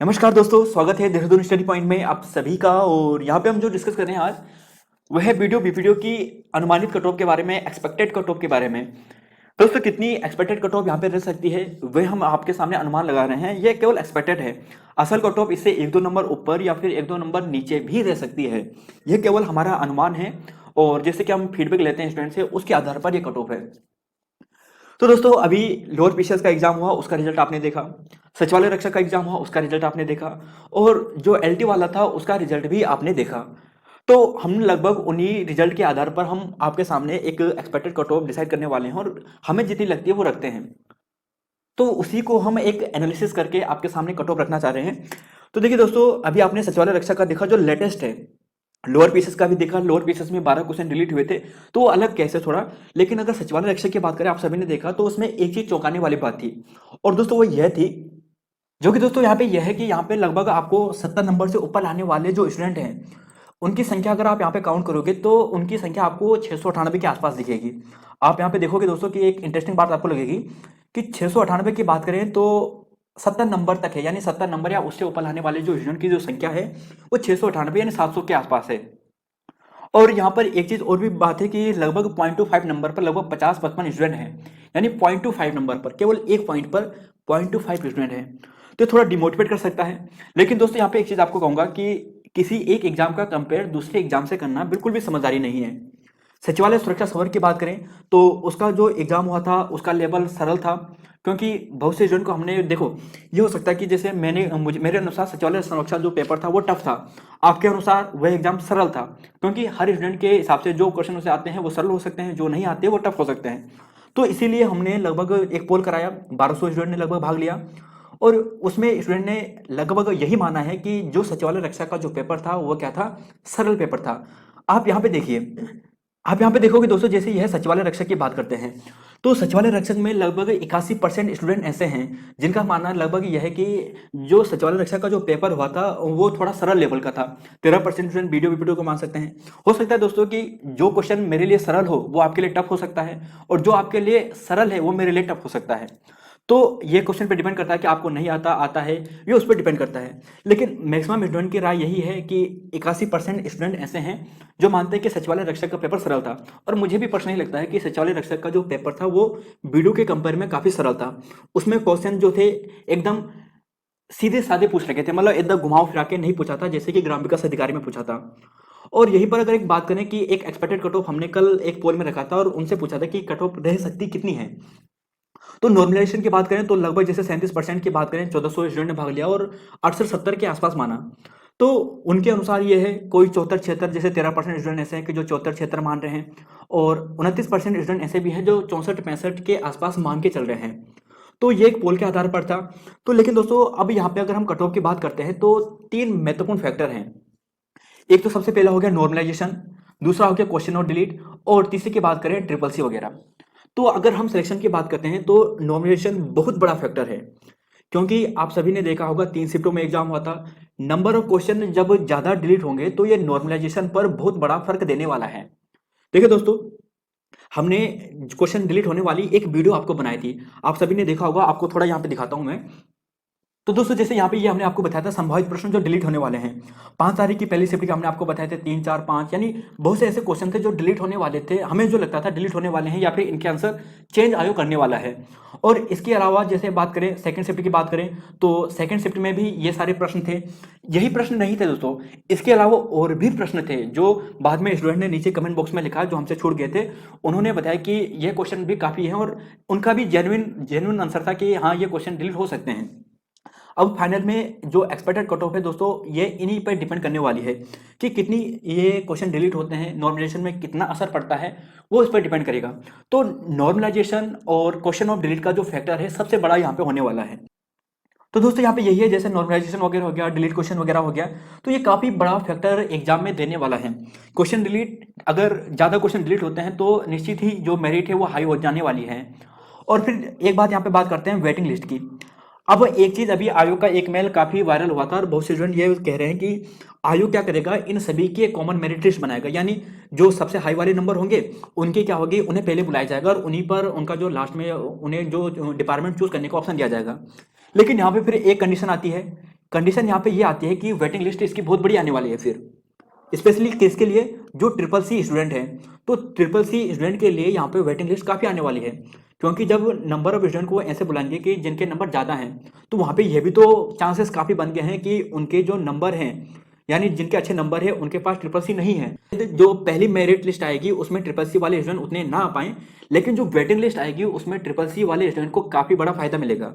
नमस्कार दोस्तों, स्वागत है देहरादून स्टडी पॉइंट में आप सभी का। और यहाँ पे हम जो डिस्कस कर रहे हैं आज वह है वीडियो बीपीडीओ की अनुमानित कट ऑफ के बारे में, एक्सपेक्टेड कट ऑफ के बारे में। दोस्तों, कितनी एक्सपेक्टेड कट ऑफ यहाँ पे रह सकती है वह हम आपके सामने अनुमान लगा रहे हैं। यह केवल एक्सपेक्टेड है। असल कट ऑफ इससे एक दो नंबर ऊपर या फिर एक दो नंबर नीचे भी रह सकती है। यह केवल हमारा अनुमान है और जैसे कि हम फीडबैक लेते हैं स्टूडेंट से, उसके आधार पर यह कट ऑफ है। तो दोस्तों, अभी लोअर पीसीएस का एग्जाम हुआ, उसका रिजल्ट आपने देखा। सचिवालय रक्षक का एग्जाम हुआ, उसका रिजल्ट आपने देखा। और जो एलटी वाला था उसका रिजल्ट भी आपने देखा। तो हम लगभग उन्हीं रिजल्ट के आधार पर हम आपके सामने एक एक्सपेक्टेड कट ऑफ डिसाइड करने वाले हैं और हमें जितनी लगती है वो रखते हैं। तो उसी को हम एक एनालिसिस करके आपके सामने कट ऑफ रखना चाह रहे हैं। तो देखिए दोस्तों, अभी आपने सचिवालय रक्षा का देखा जो लेटेस्ट है। लोअर पीसेस का भी देखा, लोअर पीसेस में 12 क्वेश्चन डिलीट हुए थे, तो वो अलग केस है थोड़ा। लेकिन अगर सचिवालय रक्षा की बात करें, आप सभी ने देखा तो उसमें एक चीज चौंकाने वाली बात थी। और दोस्तों वो यह थी, जो कि दोस्तों यहाँ पे यह है कि यहाँ पे लगभग आपको 70 नंबर से ऊपर लाने वाले जो स्टूडेंट हैं उनकी संख्या अगर आप यहाँ पे काउंट करोगे तो उनकी संख्या आपको 698 के आसपास दिखेगी। आप यहाँ पे देखोगे दोस्तों कि एक इंटरेस्टिंग बात आपको लगेगी कि 698 की बात करें तो 70 नंबर तक है, यानी 70 नंबर या उससे ऊपर लाने वाले जो स्टूडेंट की जो संख्या है वो 698 यानी 700 के आसपास है। और यहाँ पर एक चीज और भी बात है कि लगभग 0.25 नंबर पर लगभग 50-55 स्टूडेंट हैं, यानी 0.25 नंबर पर केवल एक पॉइंट पर 0.25 स्टूडेंट हैं। तो ये थोड़ा डिमोटिवेट कर सकता है। लेकिन दोस्तों यहाँ पे एक चीज आपको कहूंगा कि किसी एक एग्जाम का कंपेयर दूसरे एग्जाम से करना बिल्कुल भी समझदारी नहीं है। सचिवालय सुरक्षा सवर की बात करें तो उसका जो एग्जाम हुआ था उसका लेवल सरल था, क्योंकि बहुत से स्टूडेंट को हमने देखो, ये हो सकता है कि जैसे मुझे मेरे अनुसार सचिवालय सुरक्षा जो पेपर था वो टफ था, आपके अनुसार वह एग्जाम सरल था। क्योंकि हर स्टूडेंट के हिसाब से जो क्वेश्चन उसे आते हैं वो सरल हो सकते हैं, जो नहीं आते वो टफ हो सकते हैं। तो इसीलिए हमने लगभग एक पोल कराया, 1200 स्टूडेंट ने लगभग भाग लिया। और उसमें स्टूडेंट ने लगभग यही माना है कि जो सचिवालय रक्षा का जो पेपर था वो क्या था, सरल पेपर था। आप यहाँ पे देखिए, आप यहाँ पे देखोगे दोस्तों, जैसे यह सचिवालय रक्षक की बात करते हैं तो सचिवालय रक्षक में लगभग 81% स्टूडेंट ऐसे हैं जिनका मानना लगभग यह है कि जो सचिवालय रक्षक का जो पेपर हुआ था वो थोड़ा सरल लेवल का था। 13% स्टूडेंट वीडियो वीडियो को मान सकते हैं। हो सकता है दोस्तों कि जो क्वेश्चन मेरे लिए सरल हो वो आपके लिए टफ हो सकता है, और जो आपके लिए सरल है वो मेरे लिए टफ हो सकता है। तो ये क्वेश्चन पे डिपेंड करता है कि आपको नहीं आता आता है, ये उस पर डिपेंड करता है। लेकिन मैक्सिमम स्टूडेंट की राय यही है कि 81% स्टूडेंट ऐसे हैं जो मानते हैं कि सचिवालय रक्षक का पेपर सरल था। और मुझे भी पर्सनली लगता है कि सचिवालय रक्षक का जो पेपर था वो वीडियो के कंपेयर में काफी सरल था। उसमें क्वेश्चन जो थे एकदम सीधे साधे पूछ रखे थे, मतलब एकदम घुमाव फिरा के नहीं पूछा था जैसे कि ग्राम विकास अधिकारी में पूछा था। और यहीं पर अगर एक बात करें कि एक एक्सपेक्टेड कट ऑफ हमने कल एक पोल में रखा था और उनसे पूछा था कि कट ऑफ रह सकती कितनी है। तो नॉर्मलाइजेशन की बात करें तो लगभग जैसे 37% की बात करें, 1400 स्टूडेंट ने भाग लिया और 68-70 के आसपास माना। तो उनके अनुसार ये है, कोई 74-76 जैसे 13% स्टूडेंट ऐसे हैं कि जो 74-76 मान रहे हैं, और 29% स्टूडेंट ऐसे भी हैं जो 64-65 के आसपास मान के चल रहे हैं। तो ये एक पोल के आधार पर था। तो लेकिन दोस्तों अब यहाँ पे अगर हम कट ऑफ की बात करते हैं तो तीन महत्वपूर्ण फैक्टर हैं। एक तो सबसे पहला हो गया नॉर्मलाइजेशन, दूसरा हो गया क्वेश्चन और डिलीट, और तीसरी की बात करें ट्रिपल सी वगैरह। तो अगर हम सिलेक्शन की बात करते हैं तो नॉर्मलाइजेशन बहुत बड़ा फैक्टर है, क्योंकि आप सभी ने देखा होगा 3 शिफ्टों में एग्जाम हुआ था। नंबर ऑफ क्वेश्चन जब ज्यादा डिलीट होंगे तो ये नॉर्मलाइजेशन पर बहुत बड़ा फर्क देने वाला है। देखिए दोस्तों, हमने क्वेश्चन डिलीट होने वाली एक वीडियो आपको बनाई थी, आप सभी ने देखा होगा। आपको थोड़ा यहाँ पे दिखाता हूं मैं। तो दोस्तों जैसे यहाँ पे ये हमने आपको बताया था संभावित प्रश्न जो डिलीट होने वाले हैं। 5 तारीख की पहली शिफ्ट के हमने आपको बताए थे 3, 4, 5, यानी बहुत से ऐसे क्वेश्चन थे जो डिलीट होने वाले थे, हमें जो लगता था डिलीट होने वाले हैं या फिर इनके आंसर चेंज आयोग करने वाला है। और इसके अलावा जैसे बात करें सेकंड शिफ्ट की बात करें तो सेकंड शिफ्ट में भी ये सारे प्रश्न थे। यही प्रश्न नहीं थे दोस्तों, इसके अलावा और भी प्रश्न थे जो बाद में स्टूडेंट ने नीचे कमेंट बॉक्स में लिखा, जो हमसे छूट गए थे। उन्होंने बताया कि ये क्वेश्चन भी काफी है और उनका भी जेन्युइन आंसर था कि हाँ ये क्वेश्चन डिलीट हो सकते हैं। अब फाइनल में जो एक्सपेक्टेड कट ऑफ है दोस्तों, ये इन्हीं पर डिपेंड करने वाली है कि कितनी ये क्वेश्चन डिलीट होते हैं, नॉर्मलाइजेशन में कितना असर पड़ता है वो इस पर डिपेंड करेगा। तो नॉर्मलाइजेशन और क्वेश्चन ऑफ डिलीट का जो फैक्टर है सबसे बड़ा यहाँ पे होने वाला है। तो दोस्तों यहाँ पे यही है, जैसे नॉर्मलाइजेशन वगैरह हो गया, डिलीट क्वेश्चन वगैरह हो गया, तो ये काफी बड़ा फैक्टर एग्जाम में देने वाला है। क्वेश्चन डिलीट, अगर ज्यादा क्वेश्चन डिलीट होते हैं तो निश्चित ही जो मेरिट है वो हाई हो जाने वाली है। और फिर एक बात यहाँ पे बात करते हैं वेटिंग लिस्ट की। अब एक चीज, अभी आयोग का एक मेल काफी वायरल हुआ था और बहुत से स्टूडेंट ये कह रहे हैं कि आयोग क्या करेगा, इन सभी के कॉमन मेरिट लिस्ट बनाएगा, यानी जो सबसे हाई वाले नंबर होंगे उनके क्या होगी, उन्हें पहले बुलाया जाएगा और उन्हीं पर उनका जो लास्ट में उन्हें जो डिपार्टमेंट चूज करने का ऑप्शन दिया जाएगा। लेकिन यहाँ पे फिर एक कंडीशन आती है कंडीशन यहाँ पे ये आती है कि वेटिंग लिस्ट इसकी बहुत बड़ी आने वाली है फिर, स्पेशली किसके लिए, जो ट्रिपल सी स्टूडेंट हैं। तो ट्रिपल सी स्टूडेंट के लिए यहाँ पे वेटिंग लिस्ट काफ़ी आने वाली है, क्योंकि जब नंबर ऑफ स्टूडेंट को ऐसे बुलाएंगे कि जिनके नंबर ज़्यादा हैं, तो वहाँ पे ये भी तो चांसेस काफ़ी बन गए हैं कि उनके जो नंबर हैं, यानी जिनके अच्छे नंबर है उनके पास ट्रिपल सी नहीं है। जो पहली मेरिट लिस्ट आएगी उसमें ट्रिपल सी वाले स्टूडेंट उतने ना आ पाए, लेकिन जो वेटिंग लिस्ट आएगी उसमें ट्रिपल सी वाले स्टूडेंट को काफ़ी बड़ा फायदा मिलेगा।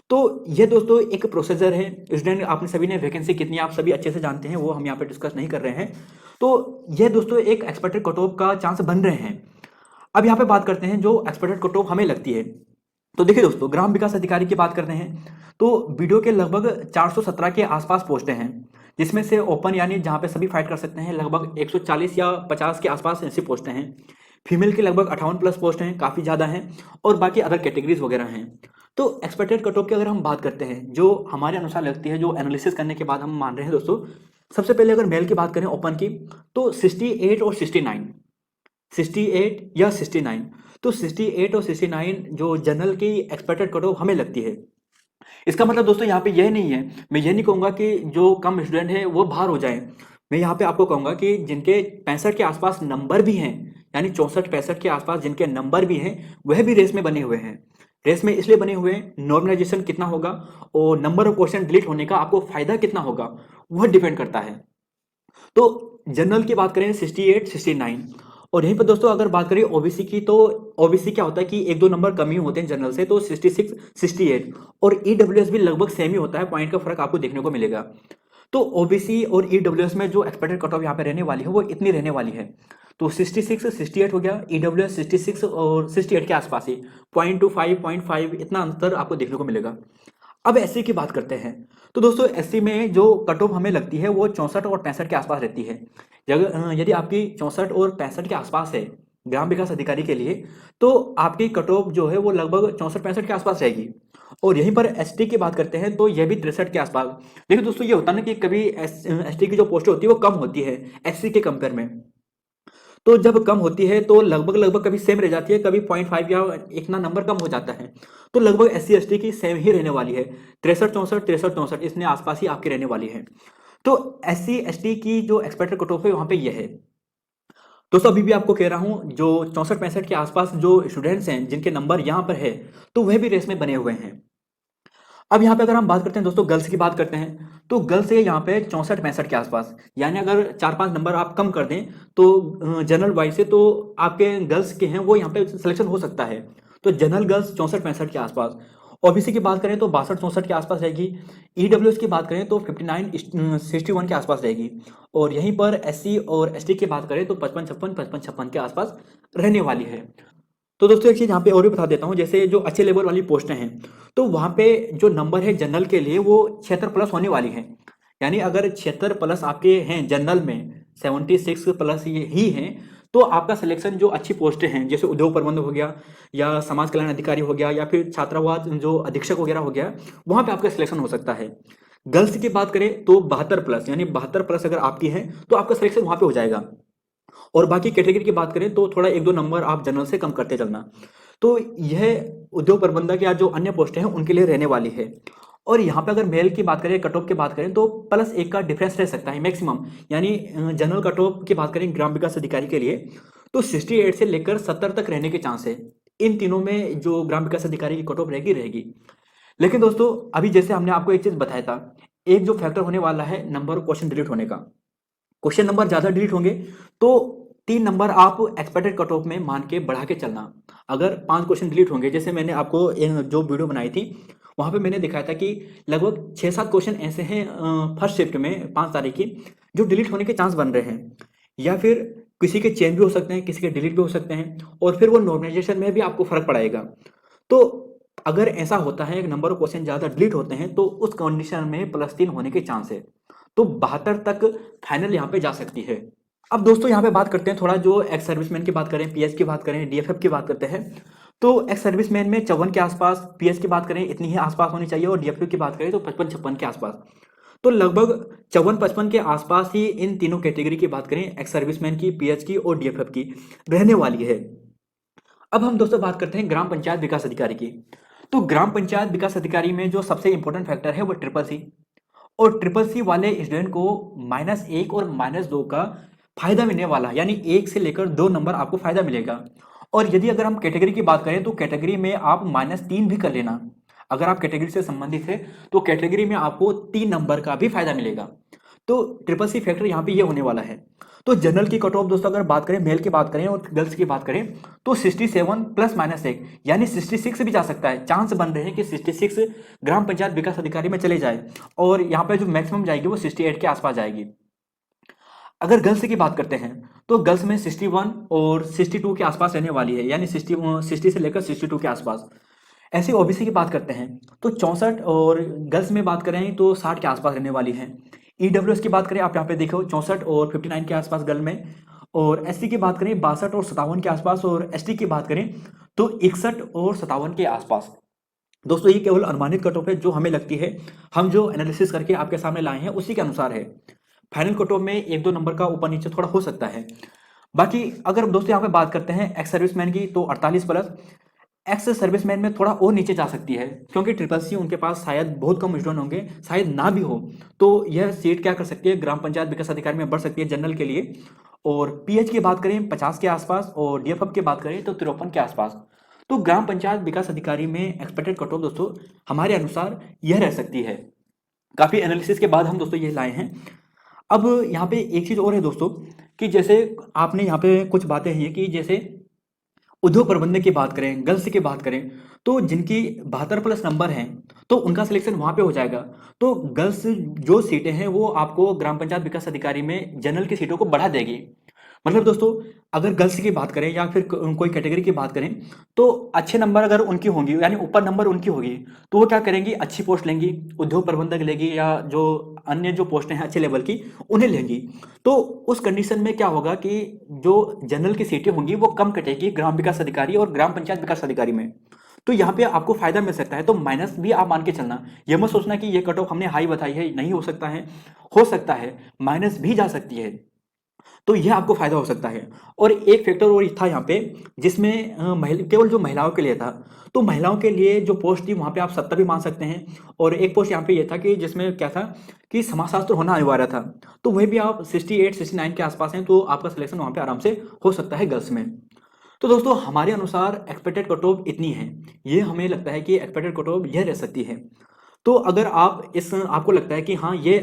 तो ये दोस्तों एक प्रोसीजर है। स्टूडेंट आपने सभी ने वैकेंसी कितनी आप सभी अच्छे से जानते हैं, वो हम यहाँ पे डिस्कस नहीं कर रहे हैं। तो ये दोस्तों एक एक्सपेक्टेड कट ऑफ का चांस बन रहे हैं। अब यहाँ पे बात करते हैं जो एक्सपेक्टेड कट ऑफ हमें लगती है। तो देखिए दोस्तों, ग्राम विकास अधिकारी की बात करते हैं तो वीडियो के लगभग 417 के आसपास पोस्टें हैं, जिसमें से ओपन यानी जहाँ पे सभी फाइट कर सकते हैं लगभग 140 या 50 के आसपास ऐसी पोस्टें हैं। फीमेल के लगभग 58 प्लस पोस्ट हैं, काफ़ी ज़्यादा हैं, और बाकी अदर कैटेगरीज वगैरह हैं। तो एक्सपेक्टेड कट ऑफ की अगर हम बात करते हैं जो हमारे अनुसार लगती है, जो एनालिसिस करने के बाद हम मान रहे हैं दोस्तों, सबसे पहले अगर मेल की बात करें ओपन की, तो 68 और 69, 68 या 69, तो 68 और 69 जो जनरल की एक्सपेक्टेड कट ऑफ हमें लगती है। इसका मतलब दोस्तों यहाँ पे यह नहीं है, मैं ये नहीं कहूँगा कि जो कम स्टूडेंट है वो बाहर हो जाए। मैं यहाँ पे आपको कहूँगा कि जिनके 65 के आसपास नंबर भी हैं, यानी 64-65 के आसपास जिनके नंबर भी हैं, वह भी रेस में बने हुए हैं। रेस में इसलिए बने हुए हैं, नॉर्मलाइजेशन कितना होगा और नंबर ऑफ क्वेश्चन डिलीट होने का आपको फायदा कितना होगा, वह डिपेंड करता है। तो जनरल की बात करें 68, 69, और यहीं पर दोस्तों अगर बात करें ओबीसी की, तो ओबीसी क्या होता है कि एक दो नंबर कम ही होते हैं जनरल से, तो 66, 68, और ईडब्ल्यूएस भी लगभग सेम ही होता है, पॉइंट का फर्क आपको देखने को मिलेगा। तो ओबीसी और ईडब्ल्यूएस में जो एक्सपेक्टेड कट ऑफ यहाँ पे रहने वाली है वो इतनी रहने वाली है। तो 66, 68 हो गया, ईडब्ल्यूएस 66 और 68 के आसपास ही, 0.25, 0.5 इतना अंतर आपको देखने को मिलेगा। अब एससी की बात करते हैं तो दोस्तों एससी में जो कट ऑफ हमें लगती है वो 64 और 65 के आसपास रहती है। यदि आपकी 64 और 65 के आसपास है ग्राम विकास अधिकारी के लिए, तो आपकी कट ऑफ जो है वो लगभग 64-65 के आसपास रहेगी। और यहीं पर एसटी की बात करते हैं तो यह भी 63 के आसपास। देखिए दोस्तों, ये होता है ना कि कभी एसटी की जो पोस्ट होती है वो कम होती है एससी के कंपेयर में, तो जब कम होती है तो लगभग लगभग कभी सेम रह जाती है, कभी 0.5 या इतना नंबर कम हो जाता है। तो लगभग एससी एसटी की सेम ही रहने वाली है, 63-64, 63-64 इसने आसपास ही आपकी रहने वाली है। तो एससी एसटी की जो एक्सपेक्टेड कट ऑफ है वहां पे यह है। दोस्तों अभी भी आपको कह रहा हूं, जो 64-65 के आसपास जो स्टूडेंट्स हैं जिनके नंबर यहाँ पर है, तो वह भी रेस में बने हुए हैं। अब यहाँ पे अगर हम बात करते हैं दोस्तों गर्ल्स की बात करते हैं, तो गर्ल्स है यहाँ पे 64-65 के आसपास, यानी अगर 4-5 नंबर आप कम कर दें तो जनरल वाइज से तो आपके गर्ल्स के हैं वो यहाँ पे सिलेक्शन हो सकता है। तो जनरल गर्ल्स 64-65 के आसपास। ओबीसी की बात करें तो 62-64 के आसपास रहेगी। ईडब्ल्यूएस की बात करें तो 59-61 के आसपास रहेगी। और यहीं पर एससी और एसटी की बात करें तो 55-56 के आसपास रहने वाली है। तो दोस्तों एक चीज़ यहाँ पे और भी बता देता हूँ, जैसे जो अच्छे लेवल वाली पोस्टें हैं तो वहाँ पे जो नंबर है जनरल के लिए वो 76 प्लस होने वाली है। यानी अगर 76 प्लस आपके हैं जनरल में, 76 प्लस ये ही हैं, तो आपका सिलेक्शन जो अच्छी पोस्टें हैं जैसे उद्योग प्रबंध हो गया या समाज कल्याण अधिकारी हो गया या फिर छात्रावास जो अधीक्षक वगैरह हो गया, वहाँ पे आपका सिलेक्शन हो सकता है। गर्ल्स की बात करें तो 72 प्लस, यानी 72 प्लस अगर आपकी है तो आपका सिलेक्शन वहाँ पे हो जाएगा। और बाकी कैटेगरी की बात करें तो थोड़ा एक दो नंबर आप जनरल से कम करते चलना। तो यह उद्योग प्रबंधक या जो अन्य पोस्टें हैं उनके लिए रहने वाली है। और यहाँ पे अगर मेल की बात करें, कट ऑफ की बात करें तो +1 का डिफरेंस रह सकता है मैक्सिमम, यानी जनरल कट ऑफ की बात करें ग्राम विकास अधिकारी के लिए तो 68 से लेकर 70 तक रहने के चांस है। इन तीनों में जो ग्राम विकास अधिकारी की कट ऑफ रहेगी रहेगी। लेकिन दोस्तों अभी जैसे हमने आपको एक चीज बताया था, एक जो फैक्टर होने वाला है नंबर ऑफ क्वेश्चन डिलीट होने का, क्वेश्चन नंबर ज्यादा डिलीट होंगे तो 3 नंबर आप एक्सपेक्टेड कट ऑफ में मान के बढ़ा के चलना। अगर 5 क्वेश्चन डिलीट होंगे, जैसे मैंने आपको जो वीडियो बनाई थी वहां पे मैंने दिखाया था कि लगभग 6-7 क्वेश्चन ऐसे हैं फर्स्ट शिफ्ट में 5 तारीख की जो डिलीट होने के चांस बन रहे हैं, या फिर किसी के चेंज भी हो सकते हैं, किसी के डिलीट भी हो सकते हैं, और फिर वो नॉर्मलाइजेशन में भी आपको फर्क पड़ेगा। तो अगर ऐसा होता है नंबर ऑफ क्वेश्चन ज्यादा डिलीट होते हैं तो उस कंडीशन में +3 होने के चांस है, तो 72 तक फाइनल यहाँ पे जा सकती है। अब दोस्तों यहाँ पे बात करते हैं थोड़ा, जो एक्स सर्विसमैन की बात करें, पीएच की बात करें, डीएफएफ की बात करते हैं, तो एक्स सर्विसमैन में 54 के आसपास, पीएच की बात करें इतनी ही आसपास होनी चाहिए, और डीएफएफ की बात करें तो 55-56 के आसपास। तो लगभग 54-55 के आसपास ही इन तीनों कैटेगरी की बात करें, एक्स सर्विसमैन की, पीएच की और डीएफएफ की रहने वाली है। अब हम दोस्तों बात करते हैं ग्राम पंचायत विकास अधिकारी की। तो ग्राम पंचायत विकास अधिकारी में जो सबसे इंपॉर्टेंट फैक्टर है वो ट्रिपल सी, और ट्रिपल सी वाले स्टूडेंट को -1 और -2 का फायदा मिलने वाला, यानी 1 से लेकर 2 नंबर आपको फायदा मिलेगा। और यदि अगर हम कैटेगरी की बात करें तो कैटेगरी में आप -3 भी कर लेना, अगर आप कैटेगरी से संबंधित है तो कैटेगरी में आपको 3 नंबर का भी फायदा मिलेगा। तो ट्रिपल सी फैक्टर यहाँ पे ये होने वाला है। तो जनरल की कट ऑफ दोस्तों अगर बात करें, मेल की बात करें और गर्ल्स की बात करें तो 67 प्लस -1 यानी 66 भी जा सकता है। चांस बन रहे हैं कि 66 ग्राम पंचायत विकास अधिकारी में चले जाए और यहाँ पे जो मैक्सिमम जाएगी वो 68 के आसपास जाएगी। अगर गर्ल्स की बात करते हैं तो गर्ल्स में 61 और 62 के आसपास रहने वाली है, यानी 60 से लेकर 62 के आसपास। ऐसे ओबीसी की बात करते हैं तो 64, और गर्ल्स में बात करें तो 60 के आसपास रहने वाली है। ईडब्ल्यूएस की बात करें, आप यहाँ पे देखो 64 और 59 के आसपास गर्ल में। और एससी की बात करें 62 और 57 के आसपास, और एसटी की बात करें तो 61 और 57 के आसपास। दोस्तों ये केवल अनुमानित कट ऑफ है जो हमें लगती है, हम जो एनालिसिस करके आपके सामने लाए हैं उसी के अनुसार है। फाइनल कट ऑफ में 1-2 नंबर का ऊपर नीचे थोड़ा हो सकता है। बाकी अगर दोस्तों यहाँ पे बात करते हैं एक्स सर्विसमैन की तो 48 प्लस। एक्स सर्विसमैन में थोड़ा और नीचे जा सकती है क्योंकि ट्रिपल सी उनके पास शायद बहुत कम स्टूडेंट होंगे, शायद ना भी हो, तो यह सीट क्या कर सकती है, ग्राम पंचायत विकास अधिकारी में बढ़ सकती है जनरल के लिए। और पीएच की बात करें 50 के आसपास, और डीएफएफ की बात करें तो 53 के आसपास। तो ग्राम पंचायत विकास अधिकारी में एक्सपेक्टेड कट ऑफ दोस्तों हमारे अनुसार यह रह सकती है। काफ़ी एनालिसिस के बाद हम दोस्तों ये लाए हैं। अब यहाँ पे एक चीज़ और है दोस्तों कि जैसे आपने यहाँ पे कुछ बातें हैं कि जैसे उद्योग प्रबंधक की बात करें, गर्ल्स की बात करें तो जिनकी 72 प्लस नंबर हैं तो उनका सिलेक्शन वहाँ पे हो जाएगा। तो गर्ल्स जो सीटें हैं वो आपको ग्राम पंचायत विकास अधिकारी में जनरल की सीटों को बढ़ा देगी। मतलब दोस्तों अगर गर्ल्स की बात करें या फिर कोई कैटेगरी की बात करें तो अच्छे नंबर अगर उनकी होंगी, यानी ऊपर नंबर उनकी होगी, तो वो क्या करेंगी, अच्छी पोस्ट लेंगी, उद्योग प्रबंधक लेगी या जो अन्य जो पोस्टें हैं अच्छे लेवल की उन्हें लेंगी। तो उस कंडीशन में क्या होगा कि जो जनरल की सीटें होंगी वो कम कटेगी ग्राम विकास अधिकारी और ग्राम पंचायत विकास अधिकारी में। तो यहाँ पे आपको फायदा मिल सकता है। तो माइनस भी आप मान के चलना, ये मत सोचना कि ये कट ऑफ हमने हाई बताई है, नहीं हो सकता है, हो सकता है, माइनस भी जा सकती है। तो यह आपको फायदा हो सकता है। और एक फैक्टर और था यहाँ पे जिसमें केवल जो महिलाओं के लिए था, तो महिलाओं के लिए जो पोस्ट थी वहाँ पे आप 70 भी मान सकते हैं। और एक पोस्ट यहाँ पे ये था कि जिसमें क्या था कि समाजशास्त्र होना अनिवार्य था, तो वह भी आप 68-69 के आसपास हैं, तो आपका सिलेक्शन वहाँ पे आराम से हो सकता है गर्ल्स में। तो दोस्तों हमारे अनुसार एक्सपेक्टेड कट ऑफ इतनी है, ये हमें लगता है कि एक्सपेक्टेड कट ऑफ यह रह सकती है। तो अगर आप आपको लगता है कि हाँ ये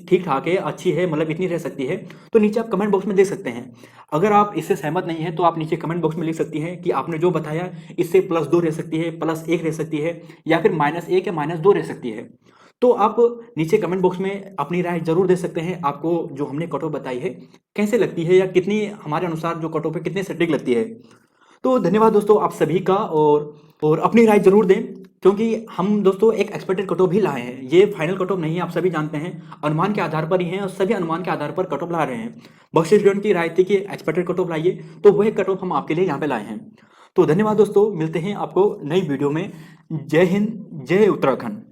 ठीक ठाक है, अच्छी है, मतलब इतनी रह सकती है, तो नीचे आप कमेंट बॉक्स में देख सकते हैं। अगर आप इससे सहमत नहीं हैं तो आप नीचे कमेंट बॉक्स में लिख सकती हैं कि आपने जो बताया इससे +2 रह सकती है, +1 रह सकती है, या फिर -1 या -2 रह सकती है। तो आप नीचे कमेंट बॉक्स में अपनी राय जरूर दे सकते हैं। आपको जो हमने कट ऑफ बताई है कैसे लगती है, या कितनी हमारे अनुसार जो कट ऑफ है कितनी सटीक लगती है। तो धन्यवाद दोस्तों आप सभी का, और अपनी राय जरूर दें क्योंकि हम दोस्तों एक एक्सपेक्टेड कट ऑफ ही लाए हैं। ये फाइनल कट ऑफ नहीं है, आप सभी जानते हैं, अनुमान के आधार पर ही हैं और सभी अनुमान के आधार पर कट ऑफ ला रहे हैं। बहुत से स्टूडेंट की राय थी कि एक्सपेक्टेड कट ऑफ लाइए, तो वह कट ऑफ हम आपके लिए यहाँ पे लाए हैं। तो धन्यवाद दोस्तों, मिलते हैं आपको नई वीडियो में। जय हिंद, जय उत्तराखंड।